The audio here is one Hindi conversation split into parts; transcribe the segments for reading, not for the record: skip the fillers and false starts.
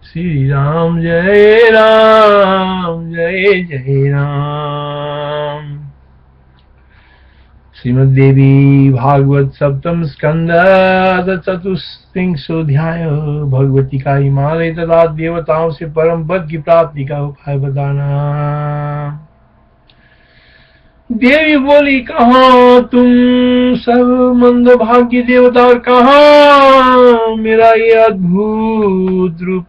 श्री राम जय राम जय जय राम। श्रीमद्देवी भागवत सप्तम स्कंद चतुस्त्रिंशोऽध्याय। भगवती का हिमालय तथा देवताओं से परम पद की प्राप्ति का उपाय बताना। देवी बोली, कहाँ तुम सब मंदभाग्य देवता और कहाँ मेरा ये अद्भुत रूप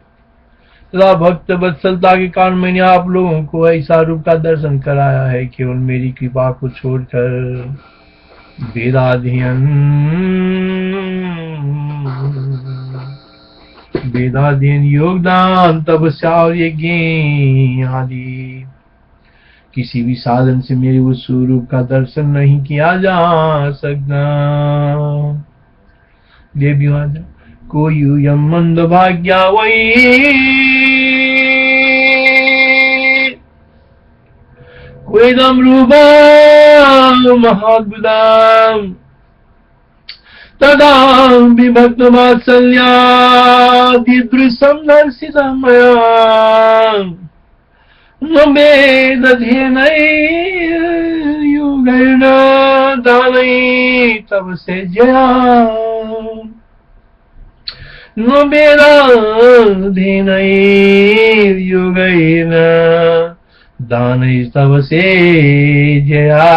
तथा भक्त वत्सलता के कारण मैंने आप लोगों को ऐसा रूप का दर्शन कराया है। केवल मेरी कृपा को छोड़कर वेदाध्ययन योगदान तपस्या और यज्ञ आदि किसी भी साधन से मेरे उस स्वरूप का दर्शन नहीं किया जा सकता। देवी माता, कोई यम मंद भाग्या वही कोईदम रूपम महाद्भुतम तदा विभक्त वात्सल्यादिदृशं दर्शितं मया न वेदध्ययनैर्योगेन दानैः तव सेज्यया न वेदाध्ययनैर्योगेन दानैस्तव सेज्यया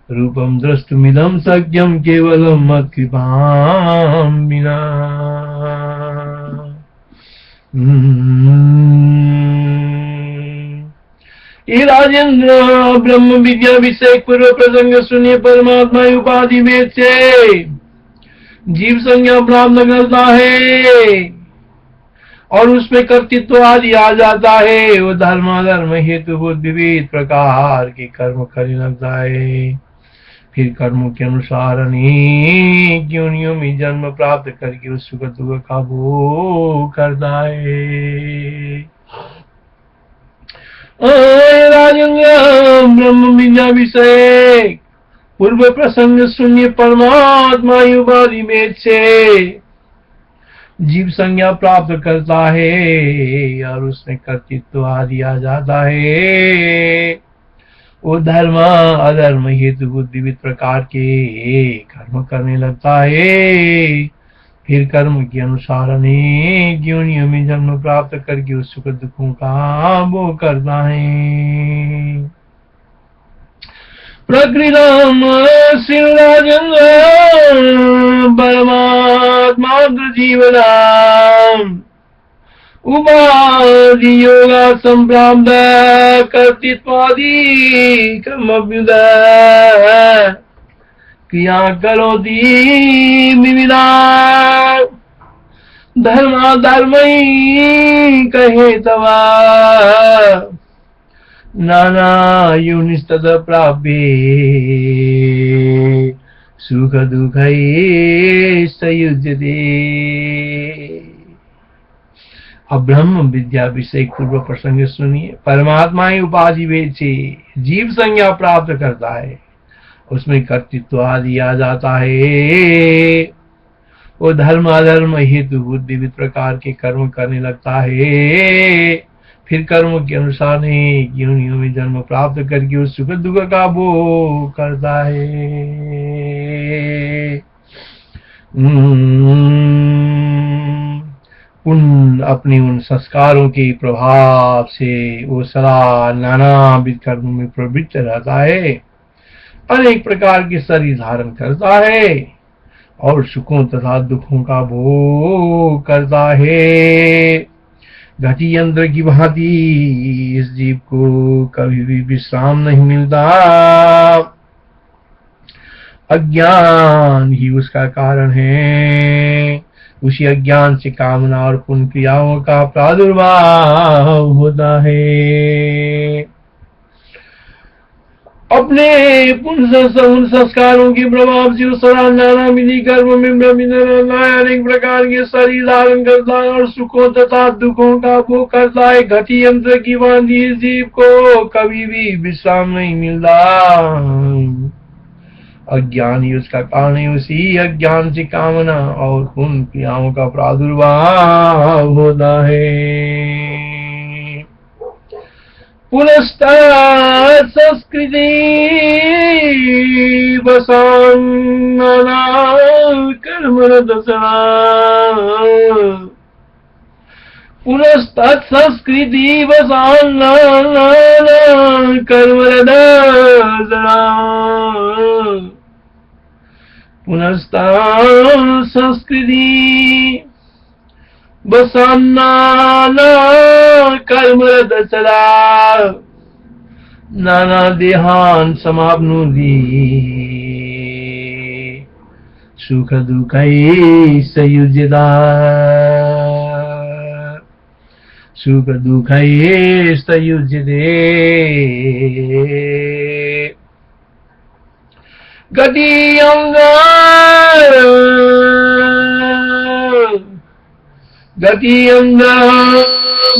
रूपं द्रष्टुमिदं शक्यं केवलं मत्कृपां विना। ये राजेंद्र ब्रह्म विद्या विषय पूर्व प्रसंग सुनिए। परमात्मा उपाधि वेद से जीव संज्ञा प्राप्त करता है और उसमें कर्तृत्व आदि आ जाता है। वो धर्माधर्म हेतु विविध प्रकार के कर्म करने लगता है। फिर कर्मों के अनुसार अनेक योनियों में जन्म प्राप्त करके उस सुख दुख का भोग करता है। राजेंद्र ब्रह्म विद्या विषय पूर्व प्रसंग सुनिए। परमात्मा उपाधि में से जीव संज्ञा प्राप्त करता है और उसमें कर्तृत्व आदि आ जाता है। वो धर्म अधर्म हेतु विविध प्रकार के कर्म करने लगता है। फिर कर्म के अनुसार अनेक योनियों में जन्म प्राप्त करके उस सुख दुखों का भोग करता है। प्रकृतम श्री राजेंद्र परमात्मा जीवनाम उपाधि योगा संप्राप्त कर्तृत्वादि कर्मभ्युद क्रिया करोति विविधा धर्माधर्मै कहे तवा नाना योनिस्तत प्राप्ये सुख दुःखै संयुज्यते। अब ब्रह्म विद्या विषय पूर्व प्रसंग सुनिए। परमात्मा उपाधि वेद से जीव संज्ञा प्राप्त करता है, उसमें कर्तृत्व आदि आ जाता है। वो धर्म अधर्म हेतु विविध प्रकार के कर्म करने लगता है। फिर कर्म के अनुसार योनियों में जन्म प्राप्त करके उस सुख दुख का भोग करता है। अपने उन संस्कारों के प्रभाव से वो सदा नानाविध कर्मों में प्रवृत्त रहता है, अनेक प्रकार के शरीर धारण करता है और सुखों तथा दुखों का भोग करता है। घटी यंत्र की भांति इस जीव को कभी भी विश्राम नहीं मिलता। अज्ञान ही उसका कारण है। उसी अज्ञान से कामना और पुण्य क्रियाओं का प्रादुर्भाव होता है। अपने पुण्य संस्कारों के प्रभाव से सदा नाना विधि कर्म में अनेक प्रकार के शरीर धारण करता है और सुखों तथा दुखों का भोग करता है। घटी यंत्र की भांति जीव को कभी भी विश्राम नहीं मिलता। अज्ञान ही उसका कारण है, उसी अज्ञान से कामना और उन क्रियाओं का प्रादुर्भाव होता है। पुनस्तात् संस्कृति वसान्नना कर्मरतसा, पुनस्तात् संस्कृति वसान्नना कर्मरतसा, पुनस्तात् संस्कृति वसान्नना कर्मरतसा, नाना देहान समाप्नोति सुख दुःखैः संयुज्यता, सुख दुःखैः संयुज्यते। गतियंग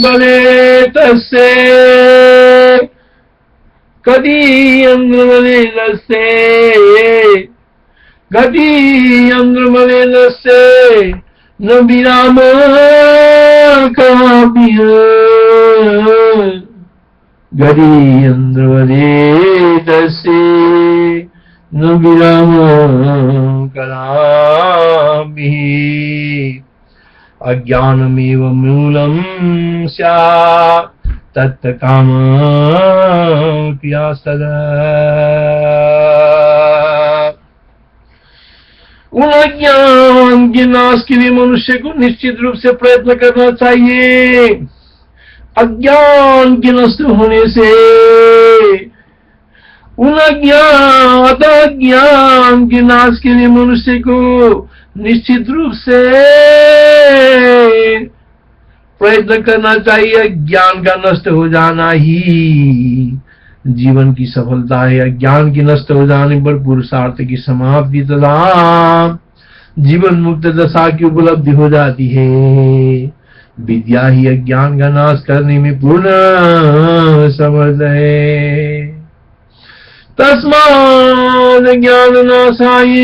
बले तस्से, गतियंग बले तस्से, गतियंग बले तस्से, न विराम कापिय, गतियंग बले तस्से, न विराम करामि, अज्ञानमेव मूलम स्यात् तत् काम क्रिया सदा। उन अज्ञान के नाश के लिए मनुष्य को निश्चित रूप से प्रयत्न करना चाहिए। अज्ञान के नष्ट होने से उन अज्ञान के नाश के लिए मनुष्य को निश्चित रूप से प्रयत्न करना चाहिए। ज्ञान का नष्ट हो जाना ही जीवन की सफलता है। अज्ञान के नष्ट हो जाने पर पुरुषार्थ की समाप्ति तथा जीवन मुक्त दशा की उपलब्धि हो जाती है। विद्या ही अज्ञान का नाश करने में पूर्ण समर्थ है। तस्माद् ज्ञाननाशाय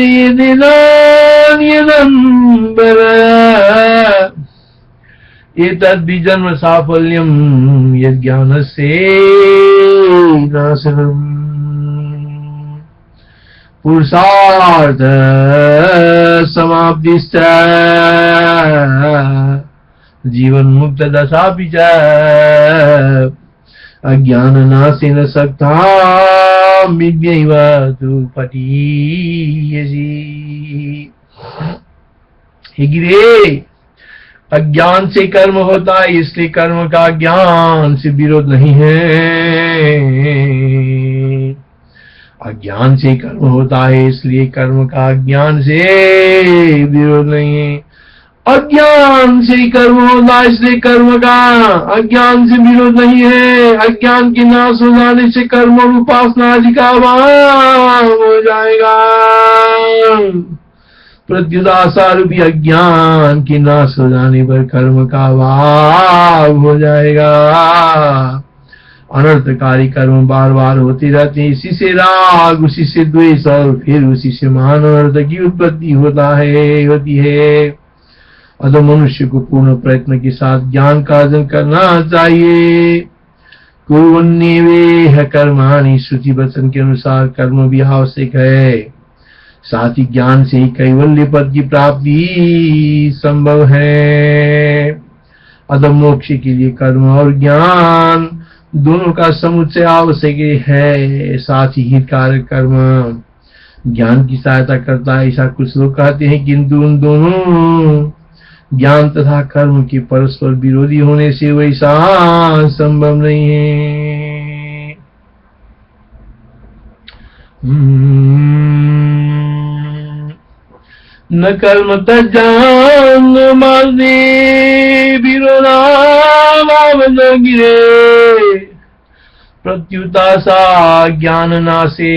यदन्बर एतद्विजन्म साफल्यम यज्ञानस्य नाशनम्। पुरुषार्थ समाप्तिश्च जीवन मुक्त दशापि च अज्ञाननाशेन सक्ता विद्यैव तु पठीयसि। हे गिरे, अज्ञान से कर्म होता है, इसलिए कर्म का ज्ञान से विरोध नहीं है। अज्ञान से कर्म होता है, इसलिए कर्म का ज्ञान से विरोध नहीं है। अज्ञान से कर्म होता है, इसलिए कर्म का अज्ञान से विरोध नहीं है। अज्ञान के नाश हो जाने से कर्म और उपासना आदि का अभाव हो जाएगा। प्रत्युदासा रूपी अज्ञान के नाश हो जाने पर कर्म का अभाव हो जाएगा। अनर्थकारी कर्म बार बार होते रहते हैं, इसी से राग, उसी से द्वेष और फिर उसी से महान अनर्थ की उत्पत्ति होती है। अतः मनुष्य को पूर्ण प्रयत्न के साथ ज्ञान का अर्जन करना चाहिए। कुर्वन्नेवेह कर्माणि, श्रुति वचन के अनुसार कर्म भी आवश्यक है। साथ ही ज्ञान से ही कैवल्य पद की प्राप्ति संभव है। अतः मोक्ष के लिए कर्म और ज्ञान दोनों का समुच्चय आवश्यक है। साथ ही हितकारक कर्म ज्ञान की सहायता करता है, ऐसा कुछ लोग कहते हैं, किंतु उन दोनों ज्ञान तथा कर्म के परस्पर विरोधी होने से वैसा संभव नहीं है। न कर्म तज्जान माने विरोधाभाव न गिरे, प्रत्युतासा ज्ञान नाशे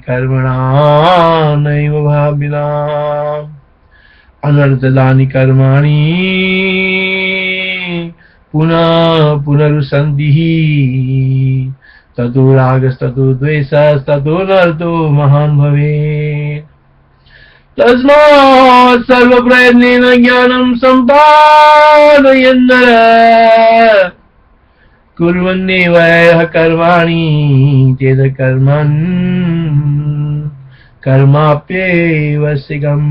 कर्मणा नैव भाविना। अनर्थदानि कर्माणि पुनः पुनरुसन्धिः ततो रागस्ततो द्वेषस्ततो नरतो महान् भवेत्। तस्मात् सर्वप्रयत्नेन ज्ञानं सम्पादयन् नरः कुर्वन्नेव कर्माणि चेत् कर्मन् कर्माप्येव सिगम्।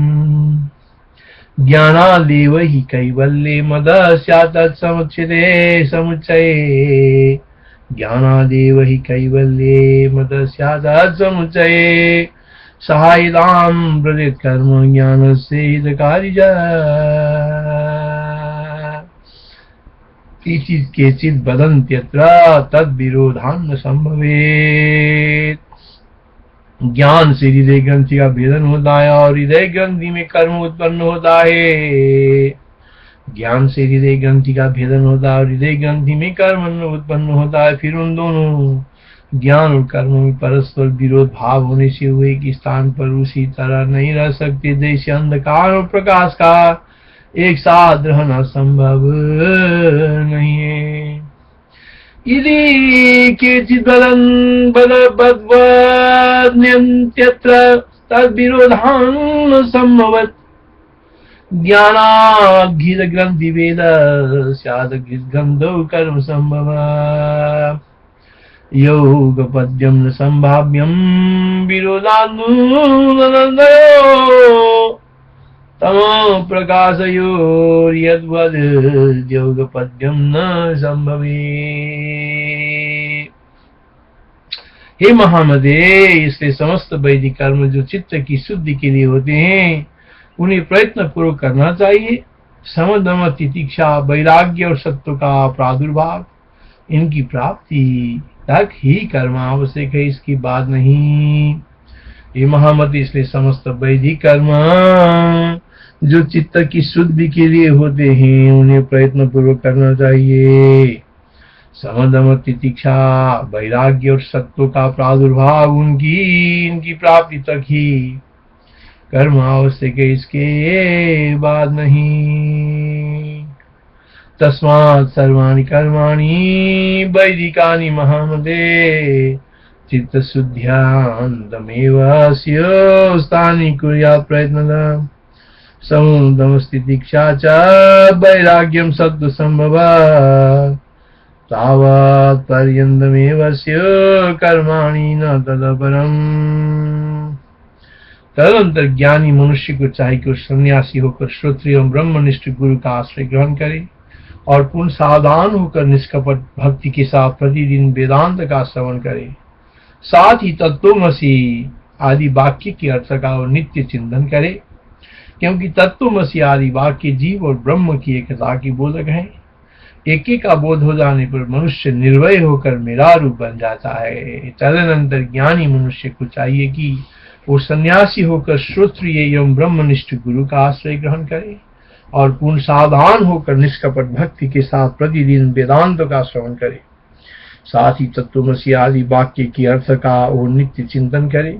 ज्ञानादेव हि कैवल्ये मदस्यात्तत्समुच्यते समुच्चये। ज्ञानादेव हि कैवल्ये मदस्यात्तत्समुच्चये। सहायतां प्रदित् कर्म ज्ञानस्य हितकारिजा। केचित् वदन्त्यत्र तद्विरोधान् न संभवेत्। ज्ञान से हृदय ग्रंथि का भेदन होता है और हृदय ग्रंथि में कर्म उत्पन्न होता है। ज्ञान से हृदय ग्रंथि का भेदन होता है और हृदय ग्रंथि में कर्म उत्पन्न होता है। फिर उन दोनों ज्ञान और कर्म में परस्पर विरोध भाव होने से हुए कि स्थान पर उसी तरह नहीं रह सकते जैसे अंधकार और प्रकाश का एक साथ रहना संभव नहीं है। यदि केचित् वदन्त्यत्र तद्विरोधान् संभवत्। ज्ञानाघ्रित ग्रंथि वेद स्यादग्रंथौ कर्म संभव। योगपद्यं न संभाव्यं विरोधान्नयो तमो प्रकाशयोर्यद्वद् योगपद्यं न संभवेत्। हे महामते, इसलिए समस्त वैदिक कर्म जो चित्त की शुद्धि के लिए होते हैं उन्हें प्रयत्न पूर्वक करना चाहिए। समदम तितिक्षा वैराग्य और सत्व का प्रादुर्भाव इनकी प्राप्ति तक ही कर्म आवश्यक है, इसकी बात नहीं। ये महामती, इसलिए समस्त वैदिक कर्म जो चित्त की शुद्धि के लिए होते हैं उन्हें प्रयत्न पूर्वक करना चाहिए। समदम तितिक्षा वैराग्य और सत्व का प्रादुर्भाव इनकी प्राप्ति तक ही कर्म आवश्यक है, इसके बाद नहीं। तस्मात् सर्वाणि कर्माणि वैदिकानि महामते चित्तशुद्ध्यान्तमेव स्योस्तानि कुर्यात् प्रयत्नः। समदमस्तितिक्षा च वैराग्यं सत्त्व संभव तावत् पर्यन्तमेव स्यो कर्माणि न तदपरम्। तदनंतर ज्ञानी मनुष्य को चाहे कि सन्यासी होकर श्रोत्रिय एवं ब्रह्मनिष्ठ गुरु का आश्रय ग्रहण करे और पूर्ण सावधान होकर निष्कपट भक्ति के साथ प्रतिदिन वेदांत का श्रवण करे। साथ ही तत्वमसि आदि वाक्य के अर्थ का और नित्य चिंतन करे, क्योंकि तत्वमसि आदि वाक्य जीव और ब्रह्म की एकता की बोधक है। एक का बोध हो जाने पर मनुष्य निर्भय होकर मेरा रूप बन जाता है। तदनंतर ज्ञानी मनुष्य को चाहिए कि वो सन्यासी होकर श्रोत्रिय एवं ब्रह्मनिष्ठ गुरु का आश्रय ग्रहण करे और पूर्ण सावधान होकर निष्कपट भक्ति के साथ प्रतिदिन वेदांत का श्रवण करे। साथ ही तत्वमसि आदि वाक्य की अर्थ का वो नित्य चिंतन करे,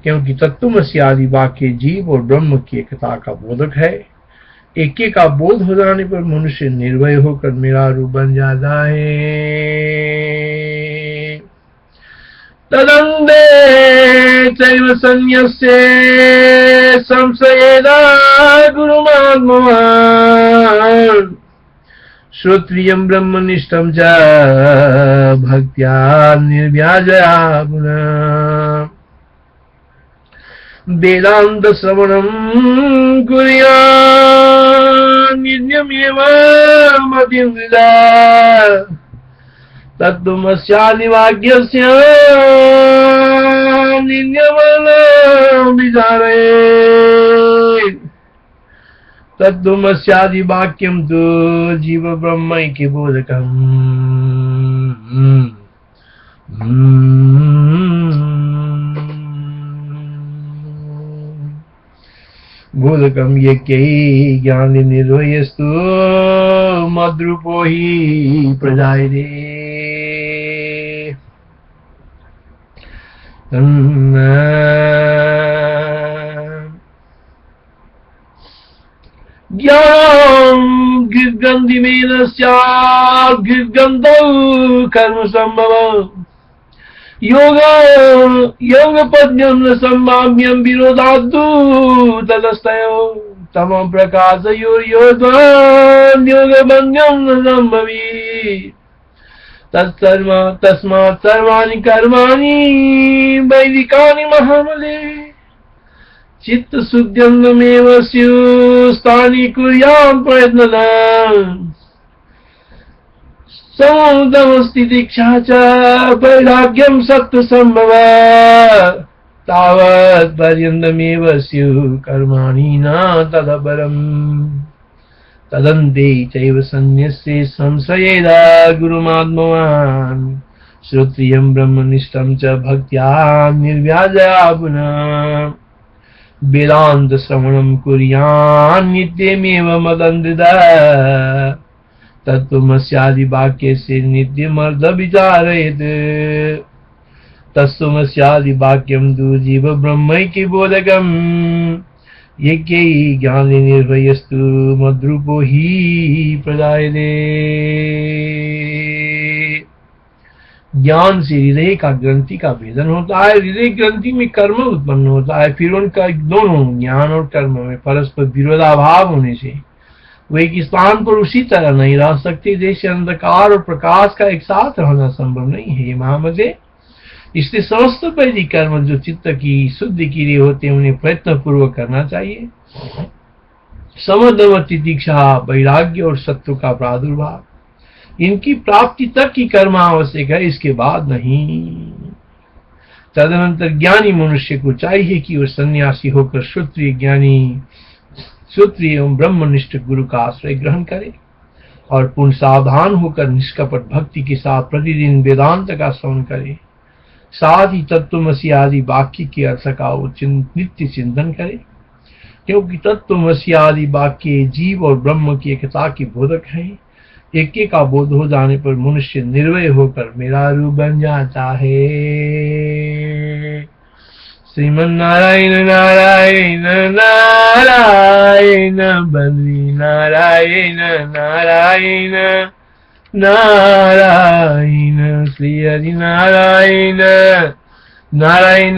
क्योंकि तत्वमसि आदि वाक्य जीव और ब्रह्म की एकता का बोधक है। एक का बोध हो जाने पर मनुष्य निर्भय होकर मेरा रूप बन जाता है। तदन्ते चैव सन्न्यस्ये संशयेन गुरुमात्मवान् श्रोत्रियं ब्रह्मनिष्ठं च भक्त्या निर्व्याजया पुनः। वेदांत श्रवणं कुर्यात् नित्यमेव मतिर्विदा तत्त्वमस्यादि वाक्यस्य नित्यमनं विचारेत्। तत्त्वमस्यादि वाक्यं तु जीव ब्रह्मैक्य बोधकम् बोधकं यज्ञै ज्ञानि निर्वयस्तु मद्रूपो हि प्रजायते। ज्ञानं गिर्गन्धिमेन स्यात् गिर्गन्धौ कर्म संभवम्। योग योग पद्यम न संभाव्यम विरोधादु तदस्तयो तम प्रकाशयोर्योद्वान् योग भंगम न संभवी तस्मात् सर्वाणि कर्माणि वैदिकानि महामले चित्त शुद्ध्यंगमेव स्युस्तानि कुर्याम् प्रयत्नम् समोदमस्ति दीक्षा च वैराग्यं सत्त्वसम्भव तावत् पर्यन्तमेव स्युः कर्माणि न तदपरम् तदन्ते चैव सन्न्यस्ये संशयेदा गुरुमात्मवान् श्रोत्रियं ब्रह्मनिष्ठं च भक्त्या निर्व्याजया पुनः वेदान्त श्रवणं कुर्यान् नित्यमेव मदन्धृता तत्त्वमस्यादि वाक्य से नित्यमर्ध विचारयेत् तत्त्वमस्यादि वाक्यं दुर्जीव ब्रह्मैक्य बोधकम् यज्ञै ज्ञाने निर्भयस्तु मद्रूपो हि प्रजायते। ज्ञान से हृदय का ग्रंथि का भेदन होता है, हृदय ग्रंथि में कर्म उत्पन्न होता है, फिर उनका दोनों ज्ञान और कर्म में परस्पर विरोधाभाव होने से वो एक स्थान पर उसी तरह नहीं रह सकते जैसे अंधकार और प्रकाश का एक साथ रहना संभव नहीं है महामते। इसलिए समस्त वैदिक कर्म जो चित्त की शुद्धि के लिए होते हैं उन्हें प्रयत्न पूर्वक करना चाहिए। समदम तितिक्षा वैराग्य और सत्व का प्रादुर्भाव इनकी प्राप्ति तक की कर्म आवश्यक है, इसके बाद नहीं। तदनंतर ज्ञानी मनुष्य को चाहिए कि वह सन्यासी होकर श्रोत्रिय एवं ब्रह्मनिष्ठ गुरु का आश्रय ग्रहण करे और पूर्ण सावधान होकर निष्कपट भक्ति के साथ प्रतिदिन वेदांत का श्रवण करे, साथ ही तत्त्वमसि आदि वाक्य के अर्थ का नित्य चिंतन करे, क्योंकि तत्त्वमसि आदि वाक्य जीव और ब्रह्म की एकता की बोधक है। एक का बोध हो जाने पर मनुष्य निर्भय होकर मेरा रूप बन जाता है। श्रीमन्नारायण नारायण नारायण बद्री नारायण नारायण नारायण श्री हरि नारायण नारायण।